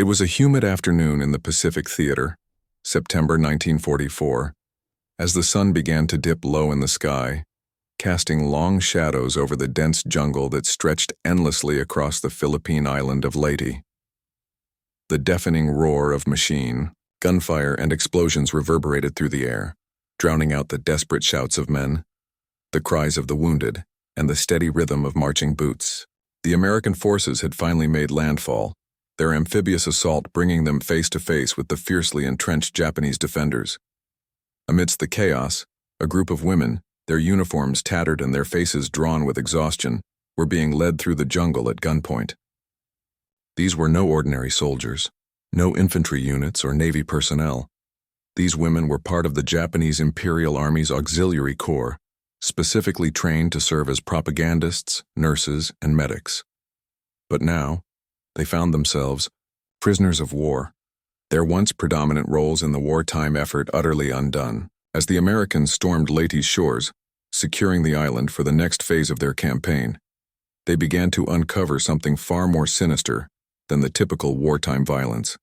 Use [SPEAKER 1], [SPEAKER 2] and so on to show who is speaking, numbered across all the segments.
[SPEAKER 1] It was a humid afternoon in the Pacific Theater, September 1944, as the sun began to dip low in the sky, casting long shadows over the dense jungle that stretched endlessly across the Philippine island of Leyte. The deafening roar of machine, gunfire, and explosions reverberated through the air, drowning out the desperate shouts of men, the cries of the wounded, and the steady rhythm of marching boots. The American forces had finally made landfall, their amphibious assault bringing them face to face with the fiercely entrenched Japanese defenders. Amidst the chaos, a group of women, their uniforms tattered and their faces drawn with exhaustion, were being led through the jungle at gunpoint. These were no ordinary soldiers, no infantry units or Navy personnel. These women were part of the Japanese Imperial Army's Auxiliary Corps, specifically trained to serve as propagandists, nurses, and medics. But now, they found themselves prisoners of war, their once predominant roles in the wartime effort utterly undone, as the Americans stormed Leyte's shores, securing the island for the next phase of their campaign. They began to uncover something far more sinister than the typical wartime violence.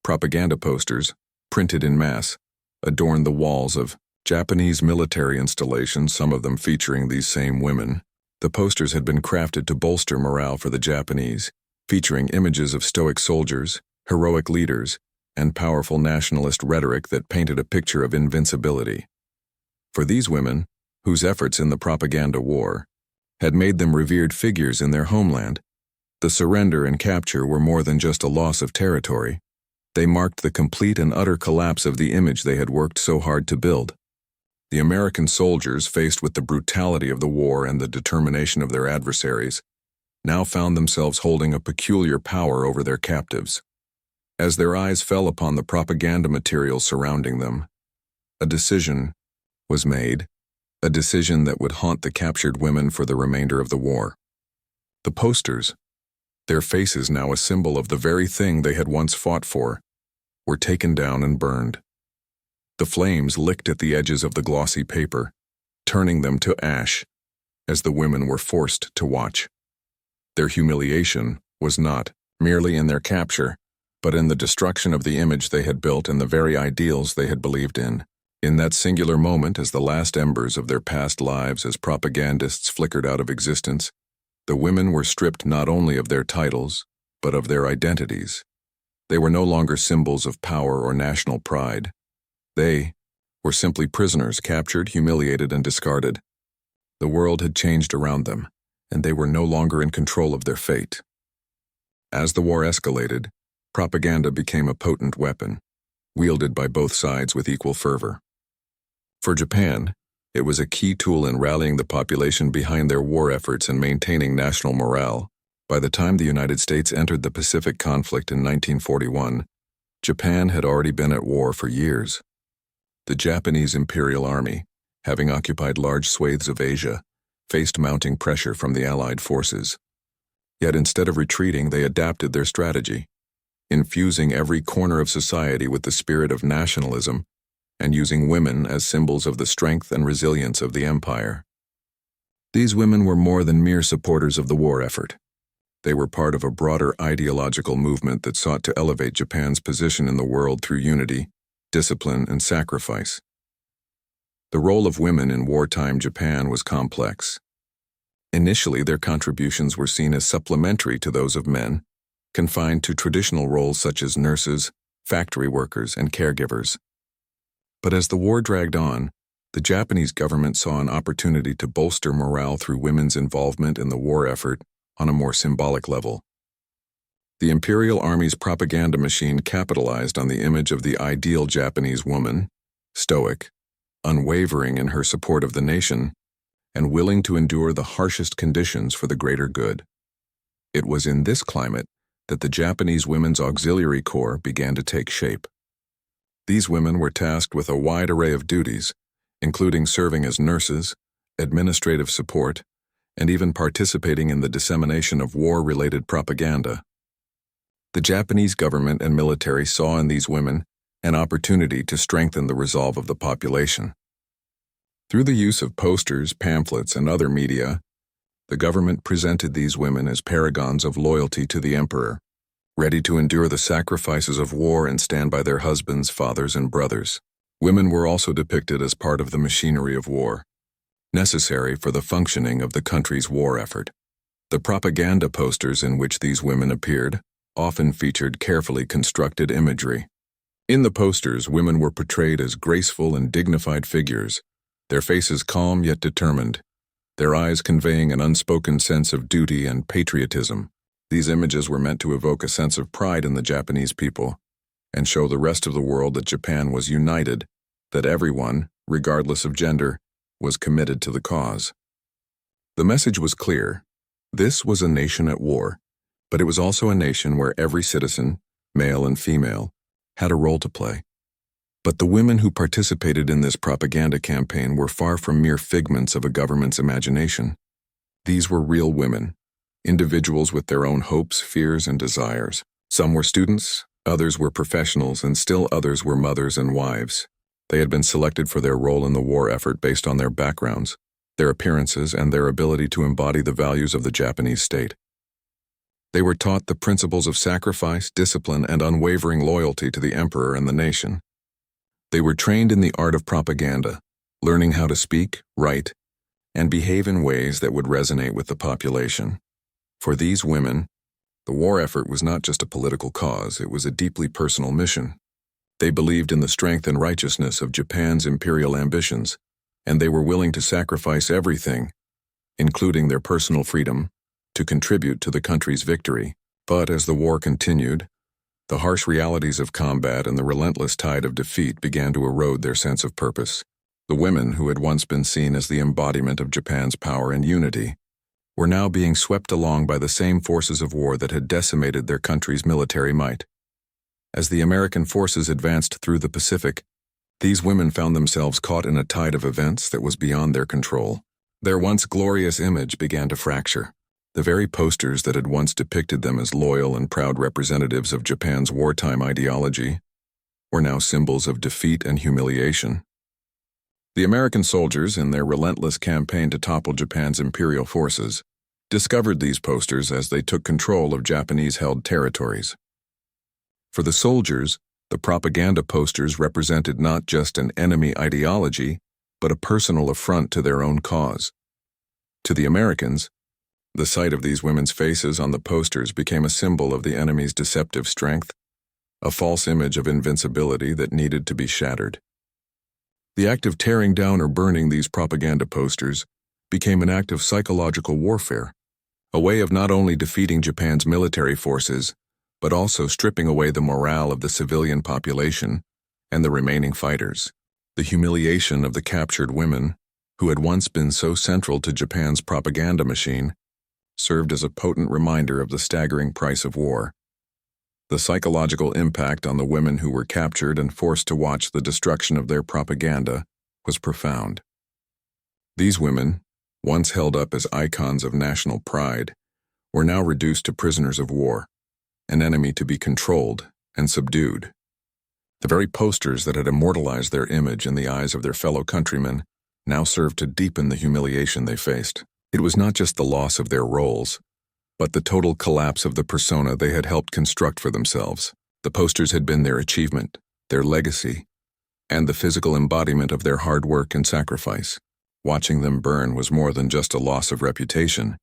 [SPEAKER 1] Propaganda posters, printed in mass, adorned the walls of Japanese military installations, some of them featuring these same women. The posters had been crafted to bolster morale for the Japanese, featuring images of stoic soldiers, heroic leaders, and powerful nationalist rhetoric that painted a picture of invincibility. For these women, whose efforts in the propaganda war had made them revered figures in their homeland, the surrender and capture were more than just a loss of territory. They marked the complete and utter collapse of the image they had worked so hard to build. The American soldiers, faced with the brutality of the war and the determination of their adversaries, now found themselves holding a peculiar power over their captives. As their eyes fell upon the propaganda material surrounding them, a decision was made, a decision that would haunt the captured women for the remainder of the war. The posters, their faces now a symbol of the very thing they had once fought for, were taken down and burned. The flames licked at the edges of the glossy paper, turning them to ash, as the women were forced to watch. Their humiliation was not merely in their capture, but in the destruction of the image they had built and the very ideals they had believed in. In that singular moment, as the last embers of their past lives as propagandists flickered out of existence, the women were stripped not only of their titles, but of their identities. They were no longer symbols of power or national pride. They were simply prisoners captured, humiliated, and discarded. The world had changed around them, and they were no longer in control of their fate. As the war escalated, propaganda became a potent weapon, wielded by both sides with equal fervor. For Japan, it was a key tool in rallying the population behind their war efforts and maintaining national morale. By the time the United States entered the Pacific conflict in 1941, Japan had already been at war for years. The Japanese Imperial Army, having occupied large swathes of Asia, faced mounting pressure from the Allied forces. Yet instead of retreating, they adapted their strategy, infusing every corner of society with the spirit of nationalism and using women as symbols of the strength and resilience of the empire. These women were more than mere supporters of the war effort. They were part of a broader ideological movement that sought to elevate Japan's position in the world through unity, discipline, and sacrifice. The role of women in wartime Japan was complex. Initially, their contributions were seen as supplementary to those of men, confined to traditional roles such as nurses, factory workers, and caregivers. But as the war dragged on, the Japanese government saw an opportunity to bolster morale through women's involvement in the war effort on a more symbolic level. The Imperial Army's propaganda machine capitalized on the image of the ideal Japanese woman, stoic, unwavering in her support of the nation, and willing to endure the harshest conditions for the greater good. It was in this climate that the Japanese Women's Auxiliary Corps began to take shape. These women were tasked with a wide array of duties, including serving as nurses, administrative support, and even participating in the dissemination of war-related propaganda. The Japanese government and military saw in these women an opportunity to strengthen the resolve of the population. Through the use of posters, pamphlets, and other media, the government presented these women as paragons of loyalty to the emperor, ready to endure the sacrifices of war and stand by their husbands, fathers, and brothers. Women were also depicted as part of the machinery of war, necessary for the functioning of the country's war effort. The propaganda posters in which these women appeared often featured carefully constructed imagery. In the posters, women were portrayed as graceful and dignified figures, their faces calm yet determined, their eyes conveying an unspoken sense of duty and patriotism. These images were meant to evoke a sense of pride in the Japanese people and show the rest of the world that Japan was united, that everyone, regardless of gender, was committed to the cause. The message was clear. This was a nation at war, but it was also a nation where every citizen, male and female, had a role to play. But the women who participated in this propaganda campaign were far from mere figments of a government's imagination. These were real women, individuals with their own hopes, fears, and desires. Some were students, others were professionals, and still others were mothers and wives. They had been selected for their role in the war effort based on their backgrounds, their appearances, and their ability to embody the values of the Japanese state. They were taught the principles of sacrifice, discipline, and unwavering loyalty to the emperor and the nation. They were trained in the art of propaganda, learning how to speak, write, and behave in ways that would resonate with the population. For these women, the war effort was not just a political cause, it was a deeply personal mission. They believed in the strength and righteousness of Japan's imperial ambitions, and they were willing to sacrifice everything, including their personal freedom, to contribute to the country's victory. But as the war continued, the harsh realities of combat and the relentless tide of defeat began to erode their sense of purpose. The women, who had once been seen as the embodiment of Japan's power and unity, were now being swept along by the same forces of war that had decimated their country's military might. As the American forces advanced through the Pacific, these women found themselves caught in a tide of events that was beyond their control. Their once glorious image began to fracture. The very posters that had once depicted them as loyal and proud representatives of Japan's wartime ideology were now symbols of defeat and humiliation. The American soldiers, in their relentless campaign to topple Japan's imperial forces, discovered these posters as they took control of Japanese-held territories. For the soldiers, the propaganda posters represented not just an enemy ideology, but a personal affront to their own cause. To the Americans, the sight of these women's faces on the posters became a symbol of the enemy's deceptive strength, a false image of invincibility that needed to be shattered. The act of tearing down or burning these propaganda posters became an act of psychological warfare, a way of not only defeating Japan's military forces, but also stripping away the morale of the civilian population and the remaining fighters. The humiliation of the captured women, who had once been so central to Japan's propaganda machine, served as a potent reminder of the staggering price of war. The psychological impact on the women who were captured and forced to watch the destruction of their propaganda was profound. These women, once held up as icons of national pride, were now reduced to prisoners of war, an enemy to be controlled and subdued. The very posters that had immortalized their image in the eyes of their fellow countrymen now served to deepen the humiliation they faced. It was not just the loss of their roles, but the total collapse of the persona they had helped construct for themselves. The posters had been their achievement, their legacy, and the physical embodiment of their hard work and sacrifice. Watching them burn was more than just a loss of reputation.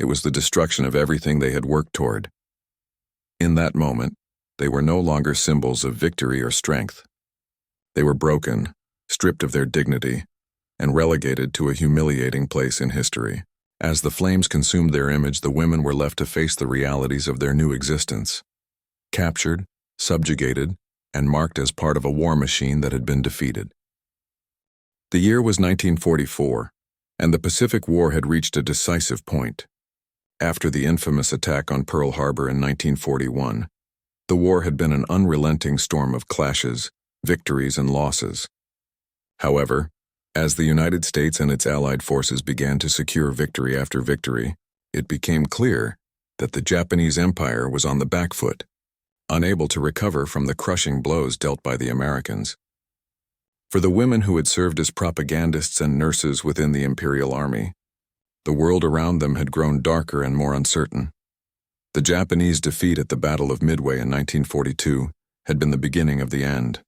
[SPEAKER 1] It was the destruction of everything they had worked toward. In that moment, they were no longer symbols of victory or strength. They were broken, stripped of their dignity, and relegated to a humiliating place in history. As the flames consumed their image, the women were left to face the realities of their new existence. Captured, subjugated, and marked as part of a war machine that had been defeated. The year was 1944, and the Pacific War had reached a decisive point. After the infamous attack on Pearl Harbor in 1941, the war had been an unrelenting storm of clashes, victories, and losses. However, as the United States and its allied forces began to secure victory after victory, it became clear that the Japanese Empire was on the back foot, unable to recover from the crushing blows dealt by the Americans. For the women who had served as propagandists and nurses within the Imperial Army, the world around them had grown darker and more uncertain. The Japanese defeat at the Battle of Midway in 1942 had been the beginning of the end.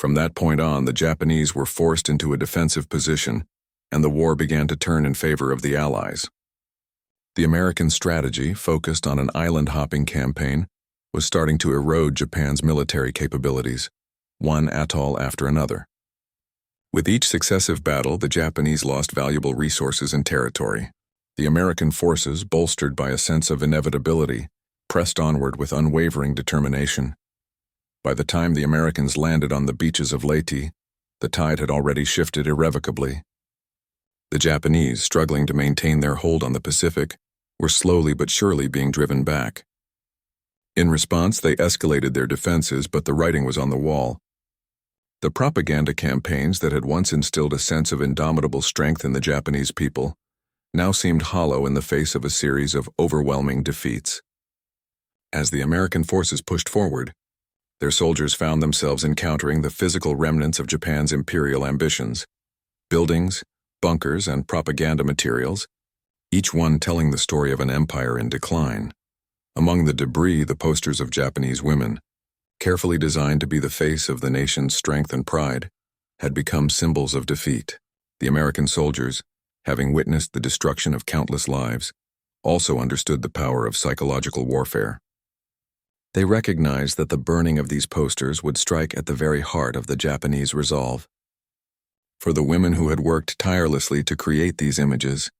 [SPEAKER 1] From that point on, the Japanese were forced into a defensive position, and the war began to turn in favor of the Allies. The American strategy, focused on an island-hopping campaign, was starting to erode Japan's military capabilities, one atoll after another. With each successive battle, the Japanese lost valuable resources and territory. The American forces, bolstered by a sense of inevitability, pressed onward with unwavering determination. By the time the Americans landed on the beaches of Leyte, the tide had already shifted irrevocably. The Japanese, struggling to maintain their hold on the Pacific, were slowly but surely being driven back. In response, they escalated their defenses, but the writing was on the wall. The propaganda campaigns that had once instilled a sense of indomitable strength in the Japanese people now seemed hollow in the face of a series of overwhelming defeats. As the American forces pushed forward, their soldiers found themselves encountering the physical remnants of Japan's imperial ambitions: buildings, bunkers, and propaganda materials, each one telling the story of an empire in decline. Among the debris, the posters of Japanese women, carefully designed to be the face of the nation's strength and pride, had become symbols of defeat. The American soldiers, having witnessed the destruction of countless lives, also understood the power of psychological warfare. They recognized that the burning of these posters would strike at the very heart of the Japanese resolve. For the women who had worked tirelessly to create these images,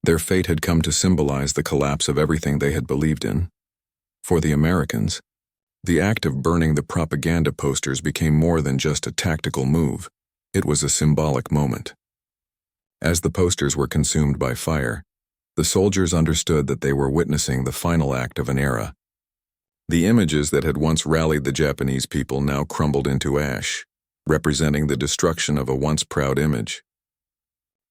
[SPEAKER 1] their fate had come to symbolize the collapse of everything they had believed in. For the Americans, the act of burning the propaganda posters became more than just a tactical move. It was a symbolic moment. As the posters were consumed by fire, the soldiers understood that they were witnessing the final act of an era. The images that had once rallied the Japanese people now crumbled into ash, representing the destruction of a once proud image.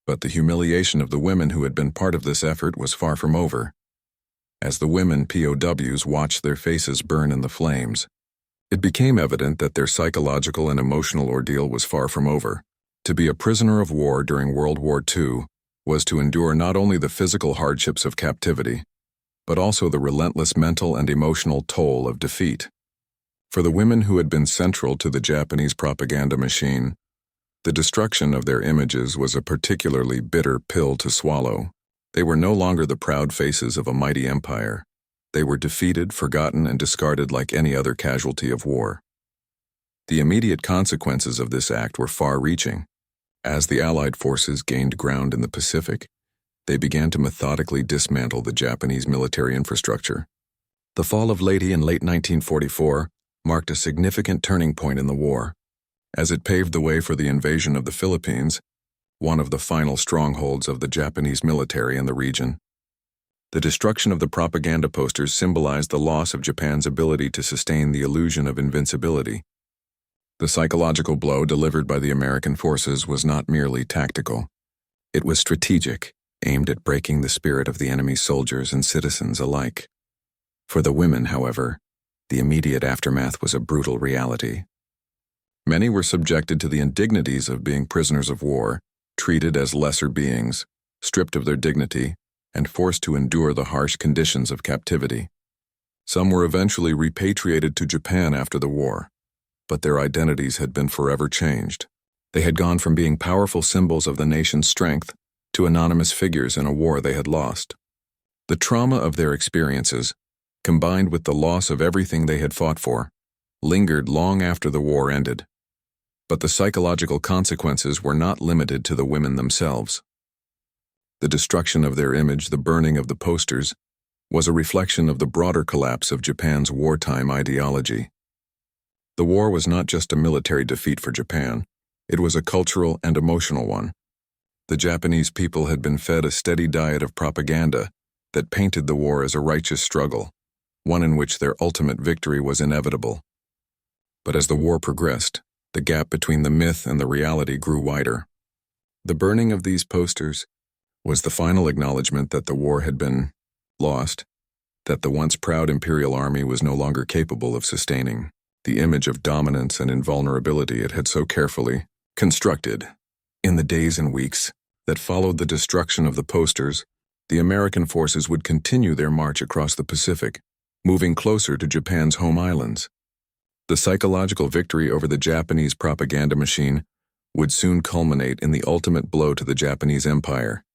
[SPEAKER 1] But the humiliation of the women who had been part of this effort was far from over. As the women POWs watched their faces burn in the flames, it became evident that their psychological and emotional ordeal was far from over. To be a prisoner of war during World War II was to endure not only the physical hardships of captivity, but also the relentless mental and emotional toll of defeat. For the women who had been central to the Japanese propaganda machine, the destruction of their images was a particularly bitter pill to swallow. They were no longer the proud faces of a mighty empire. They were defeated, forgotten, and discarded like any other casualty of war. The immediate consequences of this act were far-reaching. As the Allied forces gained ground in the Pacific, they began to methodically dismantle the Japanese military infrastructure. The fall of Leyte in late 1944 marked a significant turning point in the war, as it paved the way for the invasion of the Philippines, one of the final strongholds of the Japanese military in the region. The destruction of the propaganda posters symbolized the loss of Japan's ability to sustain the illusion of invincibility. The psychological blow delivered by the American forces was not merely tactical. It was strategic, aimed at breaking the spirit of the enemy's soldiers and citizens alike. For the women, however, the immediate aftermath was a brutal reality. Many were subjected to the indignities of being prisoners of war, treated as lesser beings, stripped of their dignity, and forced to endure the harsh conditions of captivity. Some were eventually repatriated to Japan after the war, but their identities had been forever changed. They had gone from being powerful symbols of the nation's strength to anonymous figures in a war they had lost. The trauma of their experiences, combined with the loss of everything they had fought for, lingered long after the war ended. But the psychological consequences were not limited to the women themselves. The destruction of their image, the burning of the posters, was a reflection of the broader collapse of Japan's wartime ideology. The war was not just a military defeat for Japan, it was a cultural and emotional one. The Japanese people had been fed a steady diet of propaganda that painted the war as a righteous struggle, one in which their ultimate victory was inevitable. But as the war progressed, the gap between the myth and the reality grew wider. The burning of these posters was the final acknowledgement that the war had been lost, that the once proud imperial army was no longer capable of sustaining the image of dominance and invulnerability it had so carefully constructed. In the days and weeks that followed the destruction of the posters, the American forces would continue their march across the Pacific, moving closer to Japan's home islands. The psychological victory over the Japanese propaganda machine would soon culminate in the ultimate blow to the Japanese Empire,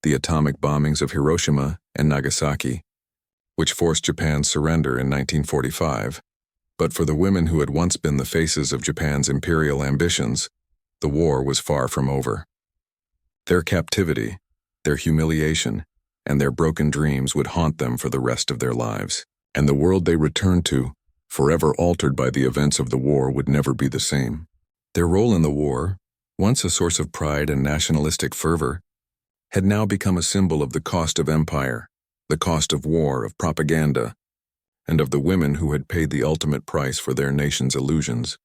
[SPEAKER 1] the atomic bombings of Hiroshima and Nagasaki, which forced Japan's surrender in 1945. But for the women who had once been the faces of Japan's imperial ambitions, the war was far from over. Their captivity, their humiliation, and their broken dreams would haunt them for the rest of their lives. And the world they returned to, forever altered by the events of the war, would never be the same. Their role in the war, once a source of pride and nationalistic fervor, had now become a symbol of the cost of empire, the cost of war, of propaganda, and of the women who had paid the ultimate price for their nation's illusions.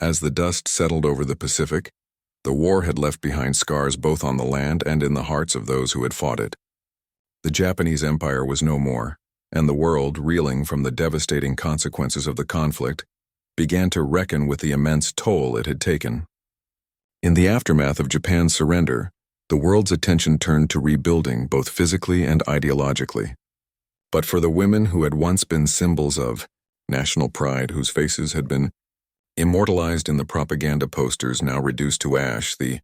[SPEAKER 1] As the dust settled over the Pacific, the war had left behind scars both on the land and in the hearts of those who had fought it. The Japanese Empire was no more, and the world, reeling from the devastating consequences of the conflict, began to reckon with the immense toll it had taken. In the aftermath of Japan's surrender, the world's attention turned to rebuilding both physically and ideologically. But for the women who had once been symbols of national pride, whose faces had been immortalized in the propaganda posters now reduced to ash, the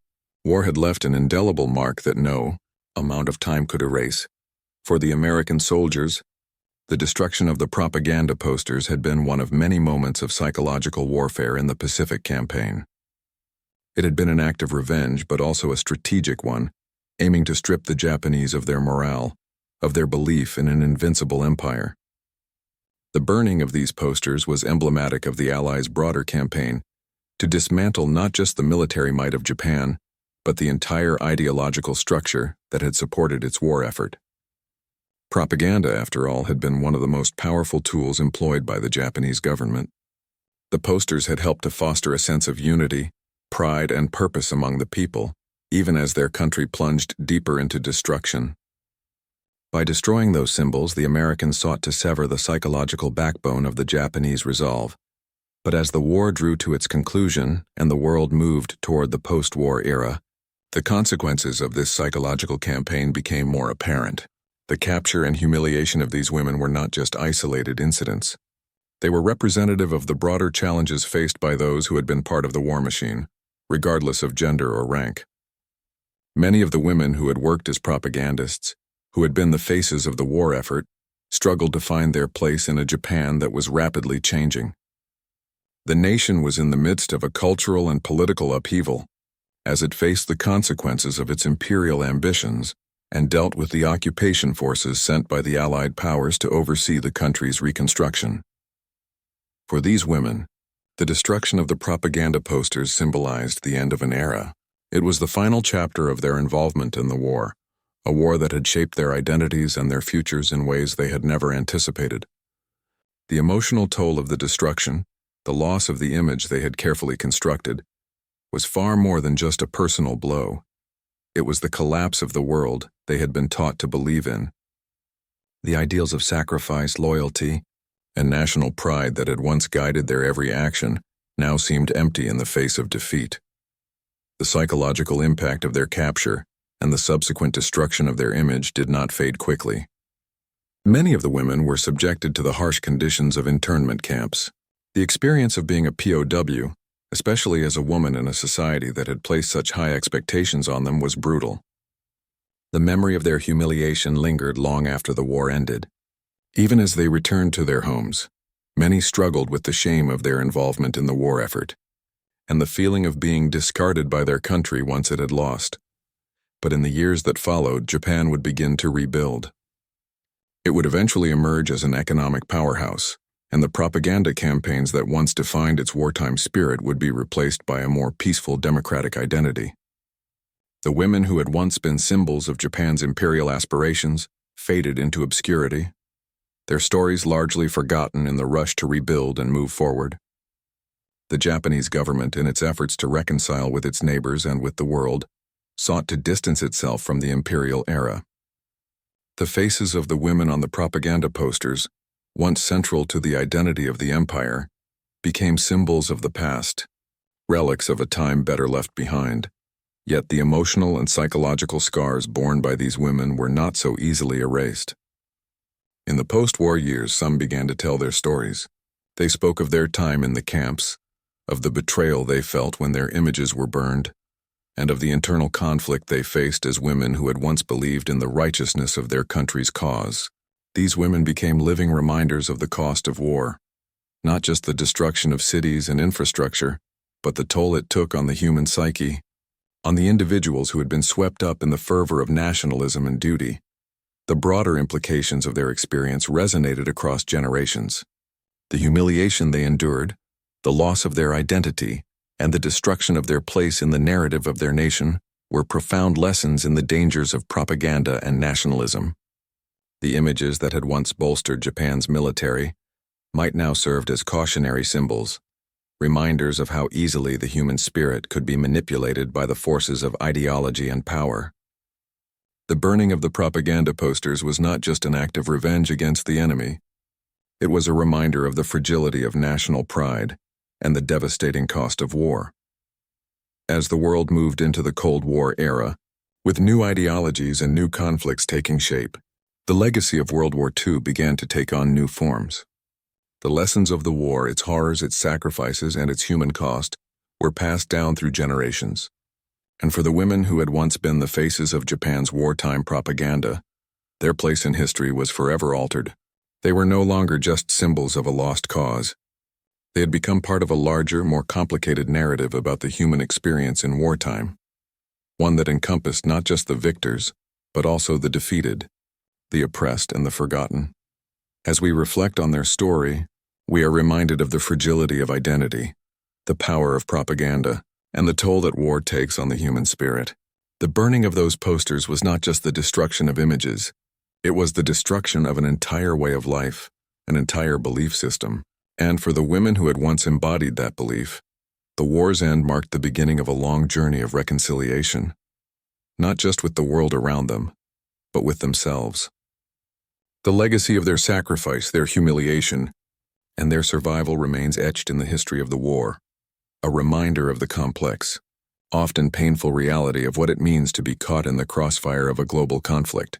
[SPEAKER 1] war had left an indelible mark that no amount of time could erase. For the American soldiers, the destruction of the propaganda posters had been one of many moments of psychological warfare in the Pacific Campaign. It had been an act of revenge, but also a strategic one, aiming to strip the Japanese of their morale, of their belief in an invincible empire. The burning of these posters was emblematic of the Allies' broader campaign to dismantle not just the military might of Japan, but the entire ideological structure that had supported its war effort. Propaganda, after all, had been one of the most powerful tools employed by the Japanese government. The posters had helped to foster a sense of unity, pride, and purpose among the people, even as their country plunged deeper into destruction. By destroying those symbols, the Americans sought to sever the psychological backbone of the Japanese resolve. But as the war drew to its conclusion and the world moved toward the post-war era, the consequences of this psychological campaign became more apparent. The capture and humiliation of these women were not just isolated incidents. They were representative of the broader challenges faced by those who had been part of the war machine, regardless of gender or rank. Many of the women who had worked as propagandists, who had been the faces of the war effort, struggled to find their place in a Japan that was rapidly changing. The nation was in the midst of a cultural and political upheaval, as it faced the consequences of its imperial ambitions and dealt with the occupation forces sent by the Allied powers to oversee the country's reconstruction. For these women, the destruction of the propaganda posters symbolized the end of an era. It was the final chapter of their involvement in the war, a war that had shaped their identities and their futures in ways they had never anticipated. The emotional toll of the destruction, the loss of the image they had carefully constructed, was far more than just a personal blow. It was the collapse of the world they had been taught to believe in. The ideals of sacrifice, loyalty, and national pride that had once guided their every action now seemed empty in the face of defeat. The psychological impact of their capture and the subsequent destruction of their image did not fade quickly. Many of the women were subjected to the harsh conditions of internment camps. The experience of being a POW, especially as a woman in a society that had placed such high expectations on them, was brutal. The memory of their humiliation lingered long after the war ended. Even as they returned to their homes, many struggled with the shame of their involvement in the war effort, and the feeling of being discarded by their country once it had lost. But in the years that followed, Japan would begin to rebuild. It would eventually emerge as an economic powerhouse, and the propaganda campaigns that once defined its wartime spirit would be replaced by a more peaceful democratic identity. The women who had once been symbols of Japan's imperial aspirations faded into obscurity, their stories largely forgotten in the rush to rebuild and move forward. The Japanese government, in its efforts to reconcile with its neighbors and with the world, sought to distance itself from the imperial era. The faces of the women on the propaganda posters, once central to the identity of the empire, became symbols of the past, relics of a time better left behind. Yet the emotional and psychological scars borne by these women were not so easily erased. In the post-war years, some began to tell their stories. They spoke of their time in the camps, of the betrayal they felt when their images were burned, and of the internal conflict they faced as women who had once believed in the righteousness of their country's cause. These women became living reminders of the cost of war, not just the destruction of cities and infrastructure, but the toll it took on the human psyche, on the individuals who had been swept up in the fervor of nationalism and duty. The broader implications of their experience resonated across generations. The humiliation they endured, the loss of their identity, and the destruction of their place in the narrative of their nation were profound lessons in the dangers of propaganda and nationalism. The images that had once bolstered Japan's military might now serve as cautionary symbols, reminders of how easily the human spirit could be manipulated by the forces of ideology and power. The burning of the propaganda posters was not just an act of revenge against the enemy. It was a reminder of the fragility of national pride and the devastating cost of war. As the world moved into the Cold War era, with new ideologies and new conflicts taking shape, the legacy of World War II began to take on new forms. The lessons of the war, its horrors, its sacrifices, and its human cost, were passed down through generations. And for the women who had once been the faces of Japan's wartime propaganda, their place in history was forever altered. They were no longer just symbols of a lost cause. They had become part of a larger, more complicated narrative about the human experience in wartime, one that encompassed not just the victors, but also the defeated, the oppressed, and the forgotten. As we reflect on their story, we are reminded of the fragility of identity, the power of propaganda, and the toll that war takes on the human spirit. The burning of those posters was not just the destruction of images, it was the destruction of an entire way of life, an entire belief system. And for the women who had once embodied that belief, the war's end marked the beginning of a long journey of reconciliation, not just with the world around them, but with themselves. The legacy of their sacrifice, their humiliation, and their survival remains etched in the history of the war, a reminder of the complex, often painful reality of what it means to be caught in the crossfire of a global conflict.